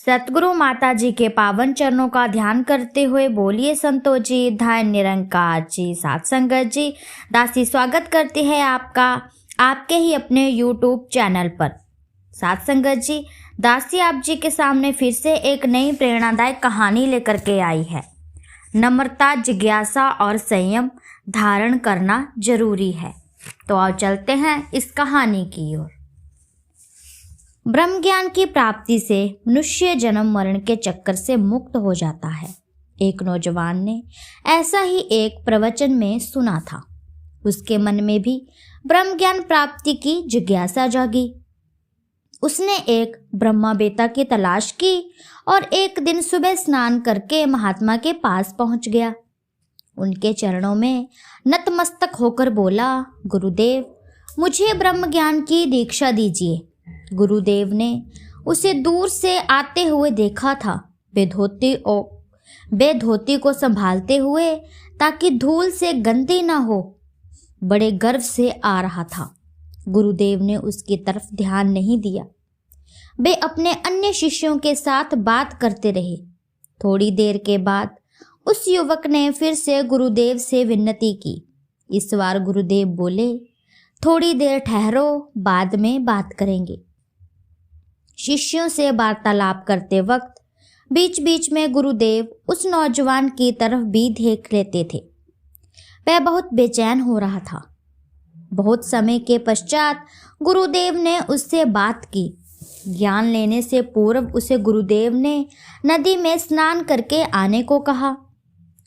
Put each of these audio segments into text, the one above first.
सतगुरु माता जी के पावन चरणों का ध्यान करते हुए बोलिए संतो जी, धन निरंकार जी। साथ संगत जी, दासी स्वागत करती है आपका आपके ही अपने YouTube चैनल पर। साथ संगत जी, दासी आप जी के सामने फिर से एक नई प्रेरणादायक कहानी लेकर के आई है। नम्रता, जिज्ञासा और संयम धारण करना जरूरी है। तो आओ चलते हैं इस कहानी की ओर। ब्रह्म ज्ञान की प्राप्ति से मनुष्य जन्म मरण के चक्कर से मुक्त हो जाता है। एक नौजवान ने ऐसा ही एक प्रवचन में सुना था। उसके मन में भी ब्रह्म ज्ञान प्राप्ति की जिज्ञासा जागी। उसने एक ब्रह्मा बेता की तलाश की और एक दिन सुबह स्नान करके महात्मा के पास पहुंच गया। उनके चरणों में नतमस्तक होकर बोला, गुरुदेव, मुझे ब्रह्म ज्ञान की दीक्षा दीजिए। गुरुदेव ने उसे दूर से आते हुए देखा था, बेधोती को संभालते हुए ताकि धूल से गंदी ना हो। बड़े गर्व से आ रहा था। गुरुदेव ने उसकी तरफ ध्यान नहीं दिया। वे अपने अन्य शिष्यों के साथ बात करते रहे। थोड़ी देर के बाद उस युवक ने फिर से गुरुदेव से विनती की। इस बार गुरुदेव बोले, थोड़ी देर ठहरो, बाद में बात करेंगे। शिष्यों से वार्तालाप करते वक्त बीच बीच में गुरुदेव उस नौजवान की तरफ भी देख लेते थे। वह बहुत बेचैन हो रहा था। बहुत समय के पश्चात गुरुदेव ने उससे बात की। ज्ञान लेने से पूर्व उसे गुरुदेव ने नदी में स्नान करके आने को कहा।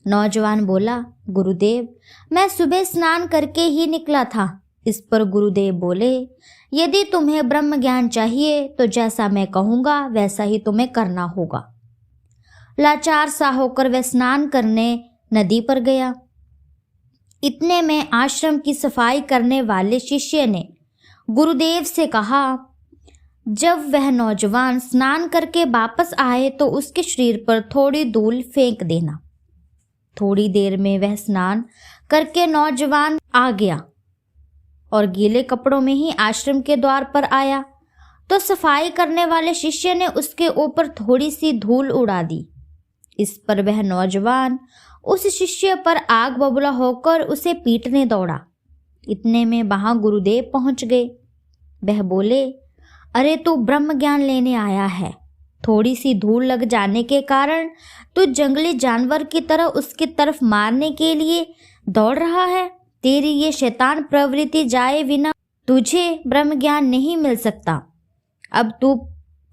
नौजवान बोला, गुरुदेव, मैं सुबह स्नान करके ही निकला था। इस पर गुरुदेव बोले, यदि तुम्हें ब्रह्म ज्ञान चाहिए तो जैसा मैं कहूँगा वैसा ही तुम्हें करना होगा। लाचार सा होकर वह स्नान करने नदी पर गया। इतने में आश्रम की सफाई करने वाले शिष्य ने गुरुदेव से कहा, जब वह नौजवान स्नान करके वापस आए तो उसके शरीर पर थोड़ी धूल फेंक देना। थोड़ी देर में वह स्नान करके नौजवान आ गया और गीले कपड़ों में ही आश्रम के द्वार पर आया तो सफाई करने वाले शिष्य ने उसके ऊपर थोड़ी सी धूल उड़ा दी। इस पर वह नौजवान उस शिष्य पर आग बबूला होकर उसे पीटने दौड़ा। इतने में वहां गुरुदेव पहुंच गए। वह बोले, अरे तू ब्रह्म ज्ञान लेने आया है। थोड़ी सी धूल लग जाने के कारण तू जंगली जानवर की तरह उसकी तरफ मारने के लिए दौड़ रहा है। तेरी ये शैतान प्रवृत्ति जाए बिना तुझे ब्रह्म ज्ञान नहीं मिल सकता। अब तू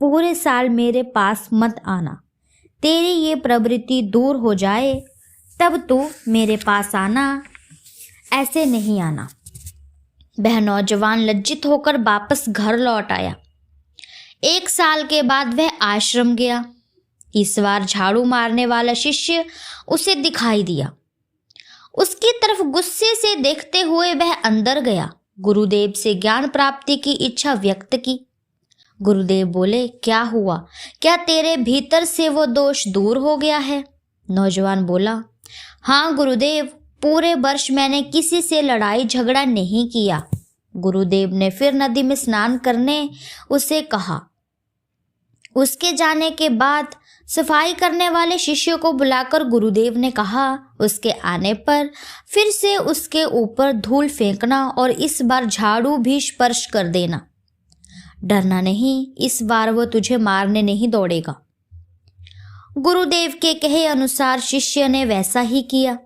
पूरे साल मेरे पास मत आना। तेरी ये प्रवृत्ति दूर हो जाए तब तू मेरे पास आना, ऐसे नहीं आना। वह नौजवान लज्जित होकर वापस घर लौट आया। 1 साल के बाद वह आश्रम गया। इस बार झाड़ू मारने वाला शिष्य उसे दिखाई दिया। उसकी तरफ गुस्से से देखते हुए वह अंदर गया। गुरुदेव से ज्ञान प्राप्ति की इच्छा व्यक्त की। गुरुदेव बोले, क्या हुआ? क्या तेरे भीतर से वो दोष दूर हो गया है? नौजवान बोला, हाँ गुरुदेव, पूरे वर्ष मैंने किसी से लड़ाई झगड़ा नहीं किया। गुरुदेव ने फिर नदी में स्नान करने उसे कहा। उसके जाने के बाद सफाई करने वाले शिष्य को बुलाकर गुरुदेव ने कहा, उसके आने पर फिर से उसके ऊपर धूल फेंकना और इस बार झाड़ू भी स्पर्श कर देना। डरना नहीं, इस बार वो तुझे मारने नहीं दौड़ेगा। गुरुदेव के कहे अनुसार शिष्य ने वैसा ही किया।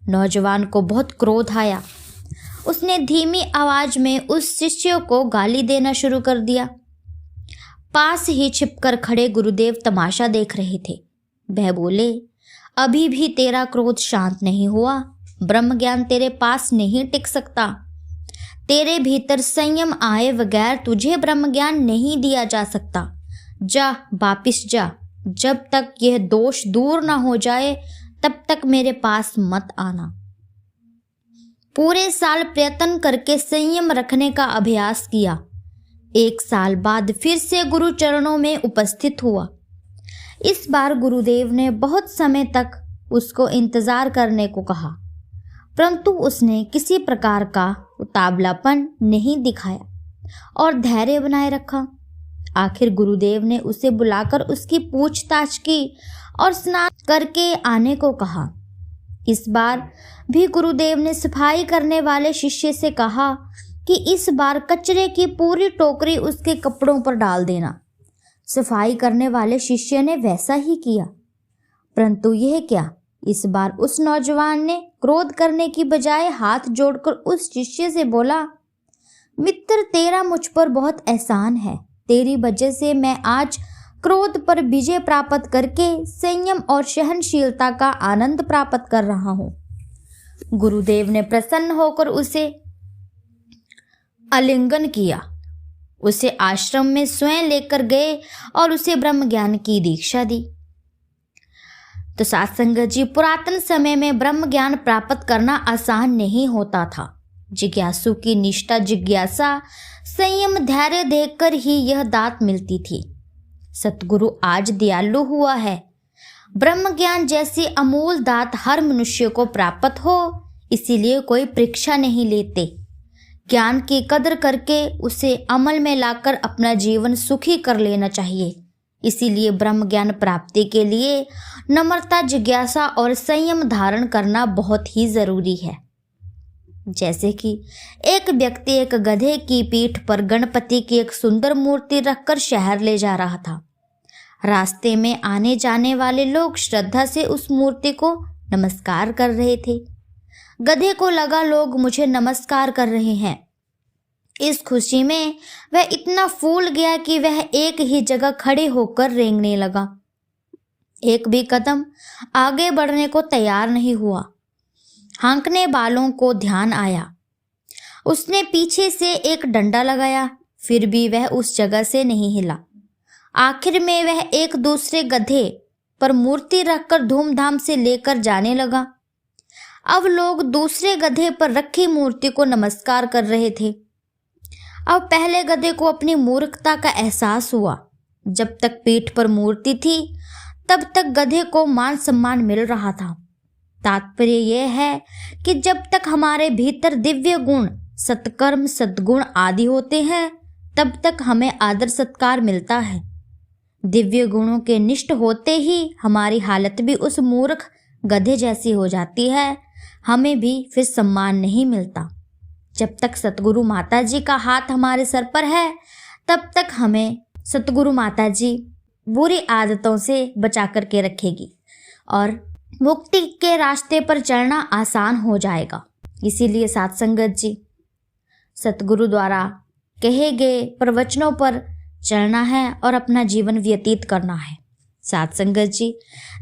नौजवान को बहुत क्रोध आया। उसने धीमी आवाज में उस शिष्य को गाली देना शुरू कर दिया। पास ही छिपकर खड़े गुरुदेव तमाशा देख रहे थे। वह बोले, अभी भी तेरा क्रोध शांत नहीं हुआ। ब्रह्म ज्ञान तेरे पास नहीं टिक सकता। तेरे भीतर संयम आए बगैर तुझे ब्रह्म ज्ञान नहीं दिया जा सकता। जा, वापिस जा। जब तक यह दोष दूर ना हो जाए तब तक मेरे पास मत आना। पूरे साल प्रयत्न करके संयम रखने का अभ्यास किया। 1 साल बाद फिर से गुरु चरणों में उपस्थित हुआ। इस बार गुरुदेव ने बहुत समय तक उसको इंतजार करने को कहा, परंतु उसने किसी प्रकार का उतावलापन नहीं दिखाया और धैर्य बनाए रखा। आखिर गुरुदेव ने उसे बुलाकर उसकी पूछताछ की और स्नान करके आने को कहा। इस बार भी गुरुदेव ने सफाई करने वाले शिष्य से कहा कि इस बार कचरे की पूरी टोकरी उसके कपड़ों पर डाल देना। सफाई करने वाले शिष्य ने वैसा ही किया, परंतु यह क्या, इस बार उस नौजवान ने क्रोध करने की बजाय हाथ जोड़कर उस शिष्य से बोला, मित्र, तेरा मुझ पर बहुत एहसान है। तेरी वजह से मैं आज क्रोध पर विजय प्राप्त करके संयम और सहनशीलता का आनंद प्राप्त कर रहा हूँ। गुरुदेव ने प्रसन्न होकर उसे आलिंगन किया, उसे आश्रम में स्वयं लेकर गए और उसे ब्रह्म ज्ञान की दीक्षा दी। तो साथ संगत जी, पुरातन समय में ब्रह्म ज्ञान प्राप्त करना आसान नहीं होता था। जिज्ञासु की निष्ठा, जिज्ञासा, संयम, धैर्य देखकर ही यह दात मिलती थी। सतगुरु आज दयालु हुआ है। ब्रह्म ज्ञान जैसी अमूल दात हर मनुष्य को प्राप्त हो, इसीलिए कोई परीक्षा नहीं लेते। ज्ञान की कदर करके उसे अमल में लाकर अपना जीवन सुखी कर लेना चाहिए। इसीलिए ब्रह्म ज्ञान प्राप्ति के लिए नम्रता, जिज्ञासा और संयम धारण करना बहुत ही जरूरी है। जैसे कि एक व्यक्ति एक गधे की पीठ पर गणपति की एक सुंदर मूर्ति रखकर शहर ले जा रहा था। रास्ते में आने जाने वाले लोग श्रद्धा से उस मूर्ति को नमस्कार कर रहे थे। गधे को लगा, लोग मुझे नमस्कार कर रहे हैं। इस खुशी में वह इतना फूल गया कि वह एक ही जगह खड़े होकर रेंगने लगा। एक भी कदम आगे बढ़ने को तैयार नहीं हुआ। हाँकने वालों को ध्यान आया। उसने पीछे से एक डंडा लगाया, फिर भी वह उस जगह से नहीं हिला। आखिर में वह एक दूसरे गधे पर मूर्ति रखकर धूमधाम से लेकर जाने लगा। अब लोग दूसरे गधे पर रखी मूर्ति को नमस्कार कर रहे थे। अब पहले गधे को अपनी मूर्खता का एहसास हुआ। जब तक पीठ पर मूर्ति थी तब तक गधे को मान सम्मान मिल रहा था। तात्पर्य यह है कि जब तक हमारे भीतर दिव्य गुण, सत्कर्म, सद्गुण आदि होते हैं तब तक हमें आदर सत्कार मिलता है। दिव्य गुणों के निष्ठ होते ही हमारी हालत भी उस मूर्ख गधे जैसी हो जाती है। हमें भी फिर सम्मान नहीं मिलता। जब तक सतगुरु माता जी का हाथ हमारे सर पर है तब तक हमें सतगुरु माता जी बुरी आदतों से बचा करके रखेगी और मुक्ति के रास्ते पर चलना आसान हो जाएगा। इसीलिए साथ संगत जी, सतगुरु द्वारा कहे गए प्रवचनों पर चलना है और अपना जीवन व्यतीत करना है। साथ संगत जी,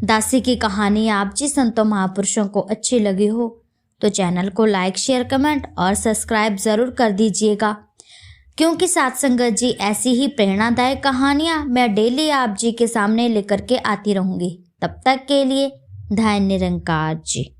दासी की कहानी आप जी संतों महापुरुषों को अच्छी लगी हो तो चैनल को लाइक, शेयर, कमेंट और सब्सक्राइब ज़रूर कर दीजिएगा, क्योंकि साथ संगत जी ऐसी ही प्रेरणादायक कहानियाँ मैं डेली आप जी के सामने लेकर के आती रहूँगी। तब तक के लिए धन्य निरंकार जी।